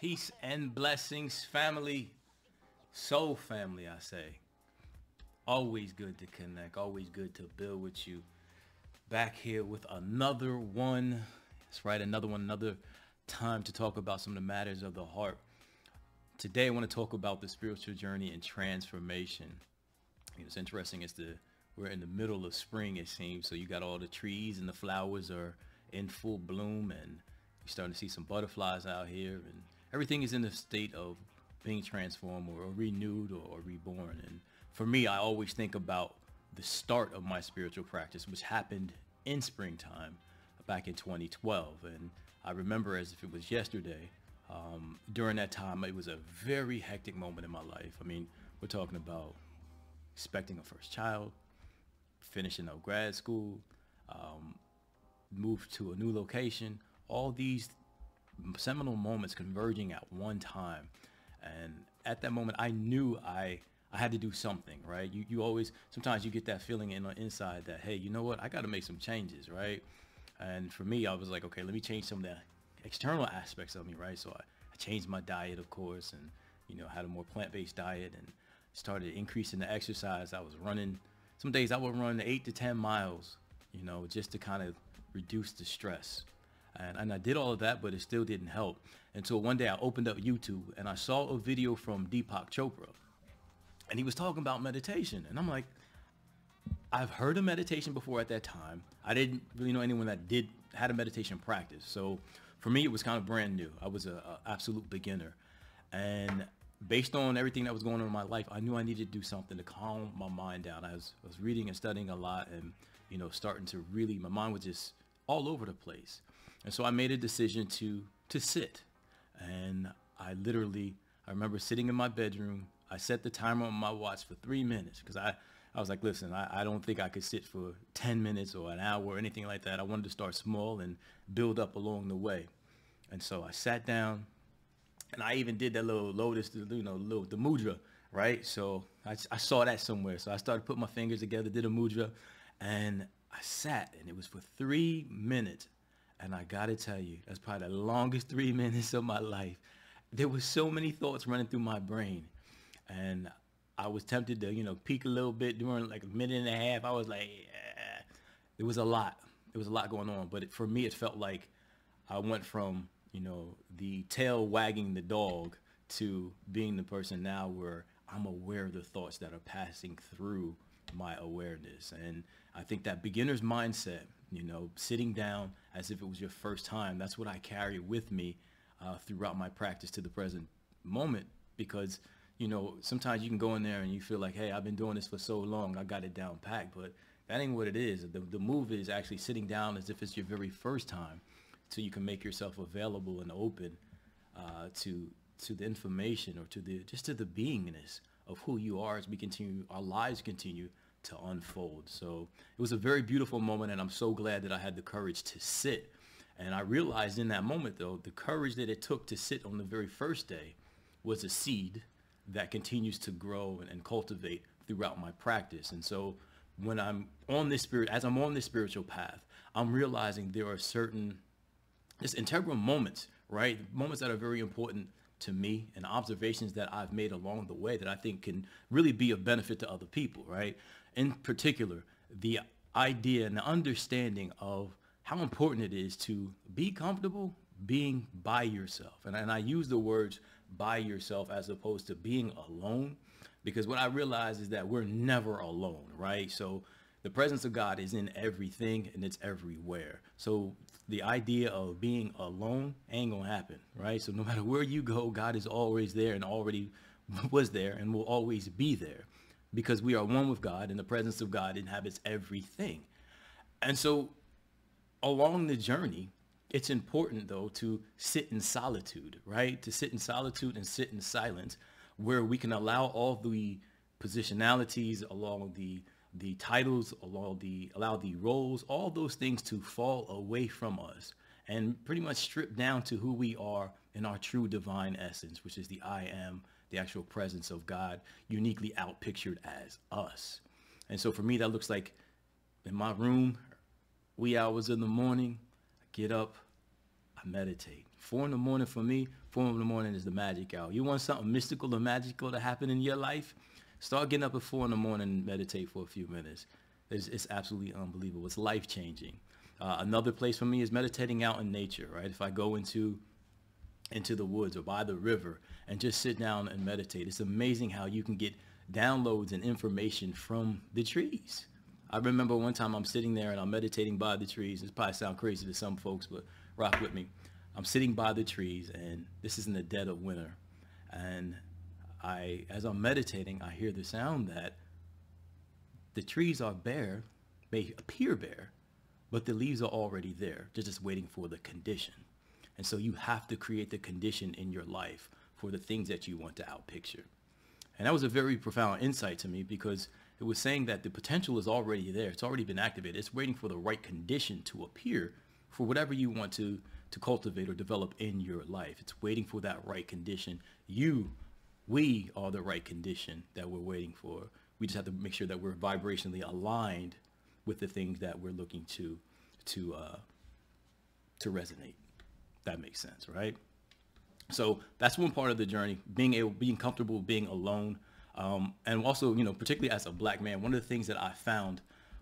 Peace and blessings, family. Soul family, I say. Always good to connect. Always good to build with you. Back here with another one. That's right, another one, another time to talk about some of the matters of the heart. Today, I want to talk about the spiritual journey and transformation. It's interesting. We're in the middle of spring, it seems. So you got all the trees and the flowers are in full bloom, and you're starting to see some butterflies out here, and everything is in a state of being transformed or renewed or reborn. And for me, I always think about the start of my spiritual practice, which happened in springtime back in 2012. And I remember as if it was yesterday. During that time, it was a very hectic moment in my life. I mean, we're talking about expecting a first child, finishing up grad school, moved to a new location, all these seminal moments converging at one time. And at that moment, I knew I had to do something, right? You always, sometimes you get that feeling in the inside that, hey, you know what? I got to make some changes, right? And for me, I was like, okay, let me change some of the external aspects of me, right? So I changed my diet, of course, and, had a more plant-based diet and started increasing the exercise. I was running, some days I would run 8 to 10 miles, just to kind of reduce the stress. And I did all of that, but it still didn't help. Until one day I opened up YouTube and I saw a video from Deepak Chopra. And he was talking about meditation. And I'm like, I've heard of meditation before at that time. I didn't really know anyone that had a meditation practice. So for me, it was kind of brand new. I was a absolute beginner. And based on everything that was going on in my life, I knew I needed to do something to calm my mind down. I was reading and studying a lot and, starting to really, my mind was just all over the place. And so I made a decision to sit. And I remember sitting in my bedroom. I set the timer on my watch for 3 minutes because I was like, listen, I don't think I could sit for 10 minutes or an hour or anything like that. I wanted to start small and build up along the way. And so I sat down and I even did that little lotus, the mudra, right? So I saw that somewhere. So I started putting my fingers together, did a mudra, and I sat, and it was for 3 minutes. And I got to tell you, that's probably the longest 3 minutes of my life. There was so many thoughts running through my brain. And I was tempted to, peek a little bit during like a minute and a half. I was like, yeah. It was a lot. There was a lot going on. But for me, it felt like I went from, the tail wagging the dog to being the person now where I'm aware of the thoughts that are passing through my awareness. And I think that beginner's mindset, sitting down as if it was your first time, that's what I carry with me throughout my practice to the present moment. Because, sometimes you can go in there and you feel like, hey, I've been doing this for so long, I got it down packed. But that ain't what it is. The move is actually sitting down as if it's your very first time, so you can make yourself available and open to the information or to the beingness of who you are as our lives continue to unfold. So it was a very beautiful moment, and I'm so glad that I had the courage to sit. And I realized in that moment, though, the courage that it took to sit on the very first day was a seed that continues to grow and cultivate throughout my practice. And so when as I'm on this spiritual path, I'm realizing there are certain just integral moments, right? Moments that are very important to me and observations that I've made along the way that I think can really be of benefit to other people, right? In particular, the idea and the understanding of how important it is to be comfortable being by yourself. And I use the words by yourself as opposed to being alone, because what I realize is that we're never alone, right? So the presence of God is in everything and it's everywhere. So the idea of being alone ain't gonna happen, right? So no matter where you go, God is always there and already was there and will always be there, because we are one with God and the presence of God inhabits everything. And so along the journey, it's important, though, to sit in solitude, right? To sit in solitude and sit in silence, where we can allow all the positionalities, along the titles, allow the roles, all those things to fall away from us and pretty much strip down to who we are in our true divine essence, which is the I am, the actual presence of God, uniquely outpictured as us. And so for me, that looks like in my room, wee hours in the morning, I get up, I I meditate. 4 in the morning for me, 4 in the morning is the magic hour. You want something mystical or magical to happen in your life? Start getting up at 4 in the morning and meditate for a few minutes. It's absolutely unbelievable. It's life-changing. Another place for me is meditating out in nature, right? If I go into the woods or by the river and just sit down and meditate, it's amazing how you can get downloads and information from the trees. I remember one time I'm sitting there and I'm meditating by the trees. This probably sounds crazy to some folks, but rock with me. I'm sitting by the trees, and this is in the dead of winter. And as I'm meditating, I hear the sound that the trees are bare, may appear bare, but the leaves are already there. They're just waiting for the condition. And so you have to create the condition in your life for the things that you want to outpicture. And that was a very profound insight to me, because it was saying that the potential is already there. It's already been activated. It's waiting for the right condition to appear for whatever you want to cultivate or develop in your life. It's waiting for that right condition. We are the right condition that we're waiting for. We just have to make sure that we're vibrationally aligned with the things that we're looking to resonate. That makes sense, right? So that's one part of the journey, being comfortable being alone. And also, particularly as a black man, one of the things that I found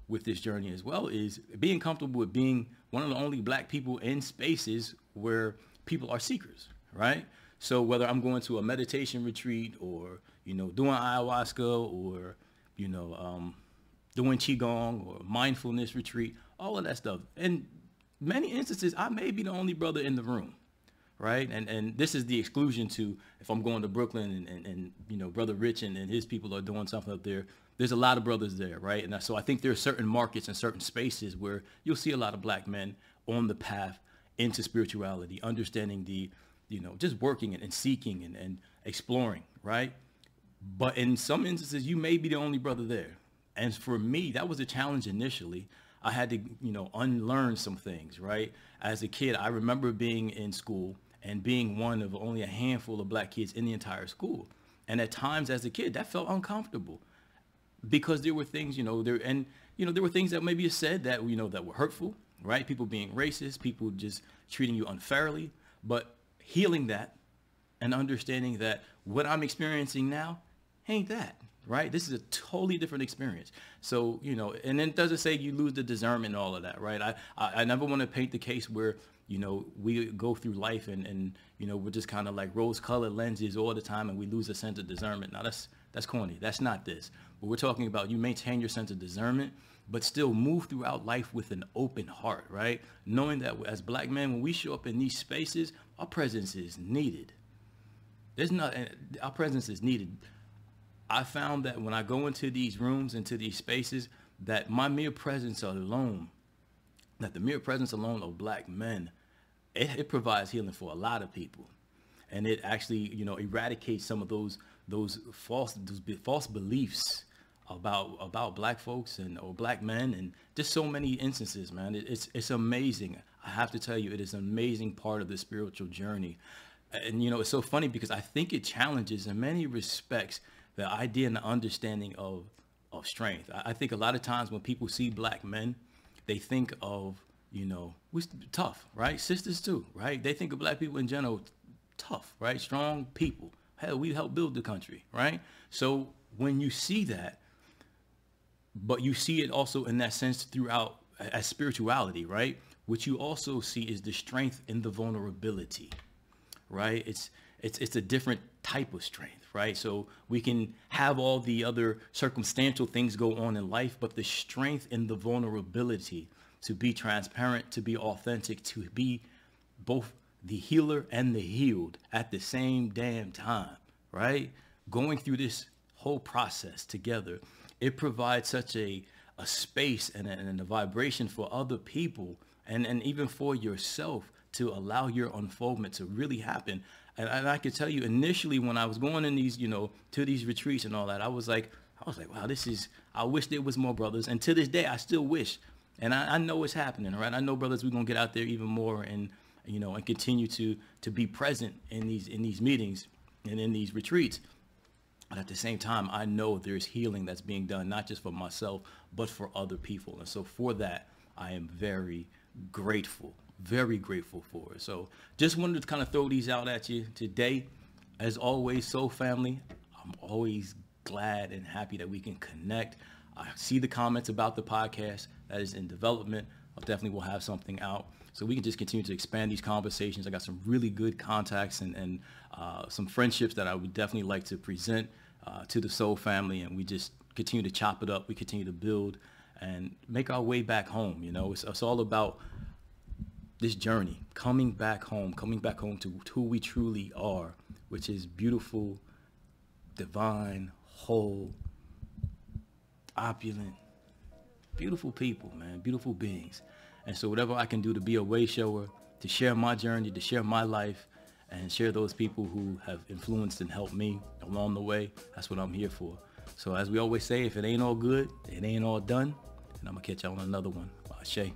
with this journey as well is being comfortable with being one of the only black people in spaces where people are seekers, right? So whether I'm going to a meditation retreat or, doing ayahuasca or, doing qigong or mindfulness retreat, all of that stuff. In many instances, I may be the only brother in the room. Right. And this is the exclusion to if I'm going to Brooklyn and Brother Rich and his people are doing something up there. There's a lot of brothers there. Right. And so I think there are certain markets and certain spaces where you'll see a lot of black men on the path into spirituality, understanding just working and seeking and exploring. Right. But in some instances, you may be the only brother there. And for me, that was a challenge initially. I had to, unlearn some things. Right. As a kid, I remember being in school and being one of only a handful of black kids in the entire school. And at times as a kid, that felt uncomfortable because there were things, there were things that maybe said that, that were hurtful, right? People being racist, people just treating you unfairly, but healing that and understanding that what I'm experiencing now ain't that, right? This is a totally different experience. So, and then it doesn't say you lose the discernment and all of that, right? I never want to paint the case where, we go through life and we're just kind of like rose-colored lenses all the time and we lose a sense of discernment. Now, that's corny. That's not this. But we're talking about you maintain your sense of discernment, but still move throughout life with an open heart, right? Knowing that as black men, when we show up in these spaces, our presence is needed. Our presence is needed. I found that when I go into these rooms, into these spaces, that my mere presence alone, that the mere presence alone of black men, it provides healing for a lot of people. And it actually, eradicates some of those false beliefs about black folks or black men, and just so many instances, man. It's amazing. I have to tell you, it is an amazing part of the spiritual journey. And, it's so funny because I think it challenges in many respects the idea and the understanding of strength. I think a lot of times when people see black men, they think of, we're tough, right? Sisters too, right? They think of black people in general, tough, right? Strong people. Hell, we help build the country, right? So when you see that, but you see it also in that sense throughout as spirituality, right? What you also see is the strength in the vulnerability, right? It's a different type of strength, right? So we can have all the other circumstantial things go on in life, but the strength in the vulnerability to be transparent, to be authentic, to be both the healer and the healed at the same damn time, right? Going through this whole process together, it provides such a space and a vibration for other people and even for yourself to allow your unfoldment to really happen. And I can tell you initially when I was going in these, to these retreats and all that, I was like, wow, I wish there was more brothers. And to this day, I still wish. And I know it's happening, right? I know, brothers, we're going to get out there even more and, and continue to be present in these meetings and in these retreats. But at the same time, I know there's healing that's being done, not just for myself, but for other people. And so for that, I am very grateful, very grateful for it. So just wanted to kind of throw these out at you today. As always, Soul Family, I'm always glad and happy that we can connect. I see the comments about the podcast that is in development. I definitely will have something out so we can just continue to expand these conversations. I got some really good contacts and some friendships that I would definitely like to present to the Soul Family, and we just continue to chop it up. We continue to build and make our way back home. You know, it's all about this journey, coming back home to who we truly are, which is beautiful, divine, whole, opulent, beautiful people, man, beautiful beings. And so whatever I can do to be a way shower, to share my journey, to share my life, and share those people who have influenced and helped me along the way, that's what I'm here for. So as we always say, if it ain't all good, it ain't all done. And I'm going to catch y'all on another one. Ashe.